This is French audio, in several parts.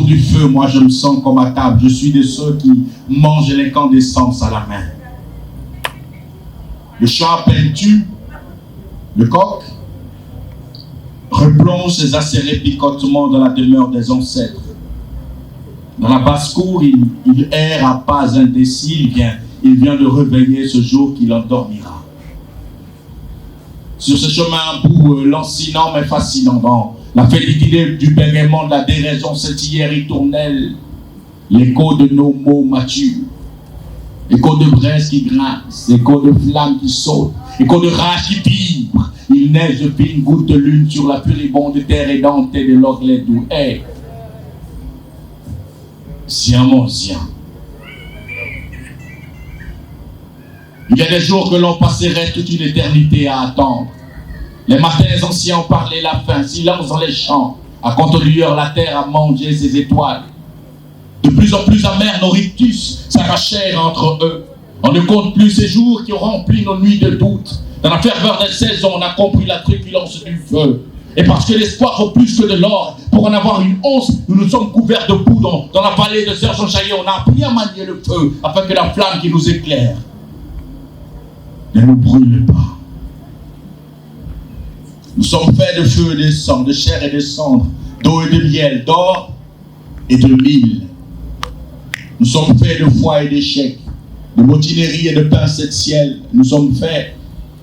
du feu, moi je me sens comme à table. Je suis de ceux qui mangent l'incandescence à la main. Le chant à peine tue, le coq replonge ses acérés picotements dans la demeure des ancêtres. Dans la basse-cour, il erre à pas indécis, il vient de réveiller ce jour qu'il endormira. Sur ce chemin bout, lancinant mais fascinant, dans la félicité du bégaiement de la déraison scintillère ritournelle, l'écho de nos mots matures, écho de braise qui grince, écho de flamme qui saute, écho de rage qui vibre. Il neige de fines gouttes de lune sur la furibonde terre édentée de l'orglet doux. Hey, Zian mon Zian. Il y a des jours que l'on passerait toute une éternité à attendre. Les matins anciens ont parlé la faim, silence dans les champs, à contre-lueur la terre a mangé ses étoiles. De plus en plus amers, nos rictus s'arrachèrent entre eux. On ne compte plus ces jours qui ont rempli nos nuits de doute. Dans la ferveur des saisons, on a compris la truculence du feu. Et parce que l'espoir vaut plus que de l'or, pour en avoir une once, nous nous sommes couverts de poudre. Dans la vallée de Serge-Chaillé, on a appris à manier le feu, afin que la flamme qui nous éclaire ne nous brûle pas. Nous sommes faits de feu et de sang, de chair et de cendre, d'eau et de miel, d'or et de mille. Nous sommes faits de foi et d'échecs, de motinerie et de pincées de ciel. Nous sommes faits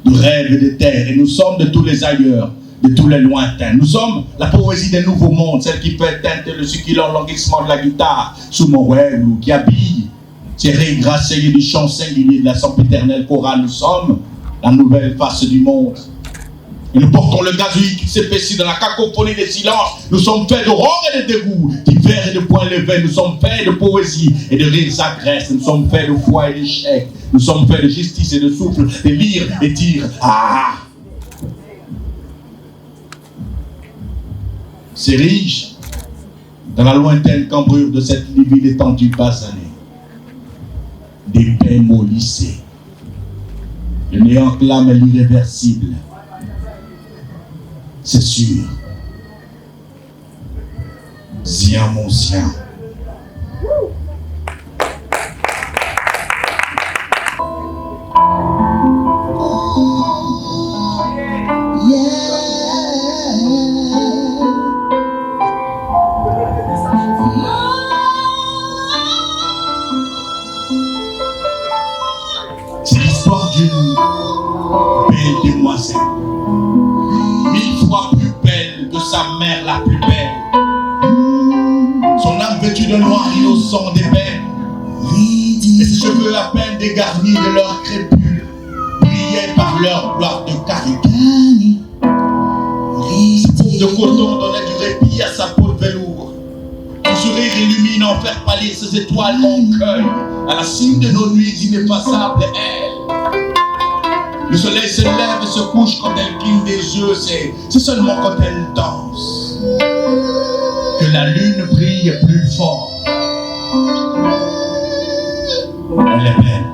de rêves et de terre, et nous sommes de tous les ailleurs, de tous les lointains. Nous sommes la poésie des nouveaux mondes, celle qui fait teinter le succulent languissement de la guitare sous mon web, qui habille ces rires gracieux du chant singulier de la sempiternelle chorale. Nous sommes la nouvelle face du monde. Et nous portons le gazouillis qui s'épaissit dans la cacophonie des silences. Nous sommes faits d'aurore et de dégoût, d'hiver et de poings levés. Nous sommes faits de poésie et de rires agresses. Nous sommes faits de foi et d'échecs. Nous sommes faits de justice et de souffle, de lire et tire. Ah! C'est riche dans la lointaine cambrure de cette livide étendue basanée. Des paix mollissés. Le néant clame est l'irréversible. C'est sûr. Zian mon Zian. C'est l'histoire d'une belle demoiselle. 1000 fois plus belle que sa mère la plus belle. Son âme vêtue de noir innocent d'ébène, et ses cheveux à peine dégarnis de leur crépus brillaient par leur gloire de carité. Sa peau de coton donnait du répit à sa peau de velours. Son sourire illumine en faire pâlir ses étoiles mon cœur. À la cime de nos nuits ineffaçables, elle. Le soleil se lève et se couche quand elle cligne des yeux. C'est seulement quand elle danse que la lune brille plus fort. Elle est belle.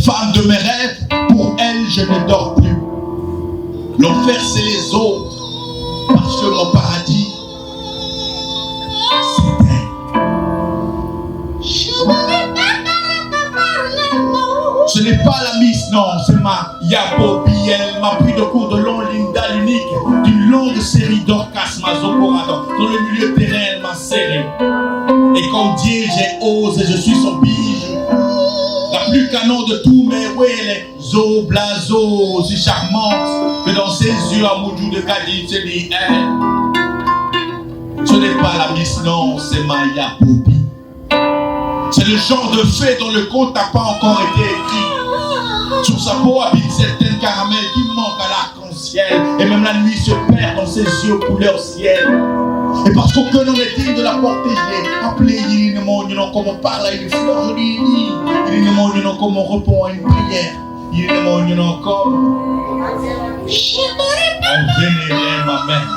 Femme de mes rêves, pour elle je ne dors plus. L'enfer c'est les autres, parce que mon paradis c'est elle. Ce n'est pas la Miss, non, c'est ma Yabobi. Elle m'a pris de cours de long Linda l'unique, d'une longue série d'orgasmes à Zokora. Dans le milieu terrain, elle m'a serré. Et comme Dieu, j'ai osé, je suis son bijou. La plus canon de tous, mais oui, elle est zo blazo, aussi charmante que dans ses yeux à Moudjou de Kadi, c'est dit elle. Ce n'est pas la Miss, non, c'est ma Yabobi. C'est le genre de fait dont le conte n'a pas encore été écrit. Sur sa peau habite certaines caramels qui manquent à l'arc-en-ciel. Et même la nuit se perd dans ses yeux couleur ciel. Et parce qu'aucun n'en est digne de la porter, je l'ai appelé il ne m'en comme on parle à une fleur, je l'ai dit. Il ne m'en comme on répond à une prière. Il ne m'en comme on vénérait ma mère.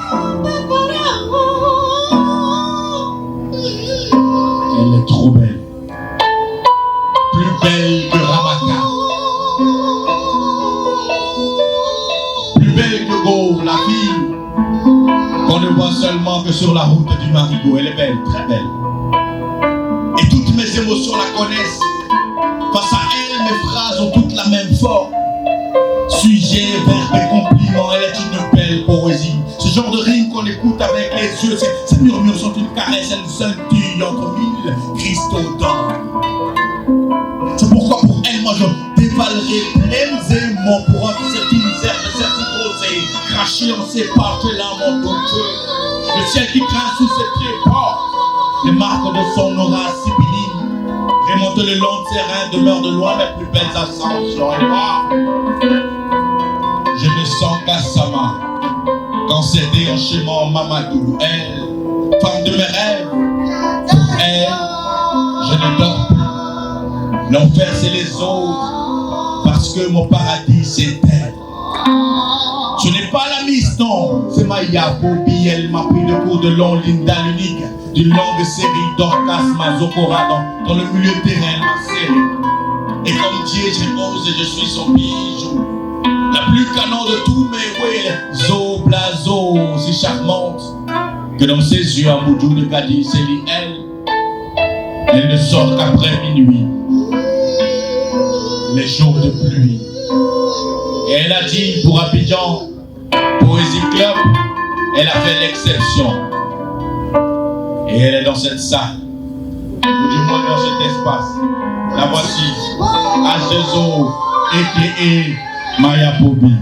Elle est trop belle. Plus belle que Ramaka, plus belle que Go, la fille qu'on ne voit seulement que sur la route du Marigot. Elle est belle, très belle. Et toutes mes émotions la connaissent. Face à elle, mes phrases ont toutes la même forme. Sujet, verbe et compliment, elle est une belle poésie. Ce genre de rime qu'on écoute avec les yeux, ces murmures sont une caresse, elles scintillent entre mille cristaux d'or. C'est pourquoi pour elle, moi je dévalerai pleines aimants pour un cette misère de cette rosée, craché en ses parts que l'âme en le ciel qui grince sous ses pieds porte les marques de son aura sibylline. Remonte le long de terrain, demeure de loin mes plus belles ascensions. Et moi, je ne sens qu'Assama, quand c'est déhanchement Mamadou. Elle, femme de mes rêves, pour elle, je ne dors plus. L'enfer c'est les autres, parce que mon paradis c'est elle. Ce n'est pas la Miss, non, c'est ma Yabobi. Elle m'a pris de cours de long, Linda l'unique, d'une longue série d'Orcas Mazokora dans le milieu terrain, elle m'a serré. Et comme Dieu, je rose et je suis son bijou. La plus canon de tous mes oui, Zo Blazo, si charmante, que dans ses yeux, un boudou de Cadiz, c'est lui, elle ne sort qu'après minuit, les jours de pluie. Et elle a dit pour Abidjan, Poésie Club, elle a fait l'exception. Et elle est dans cette salle, ou du moins dans cet espace. La voici, H2O, a.k.a. Maya Bobi.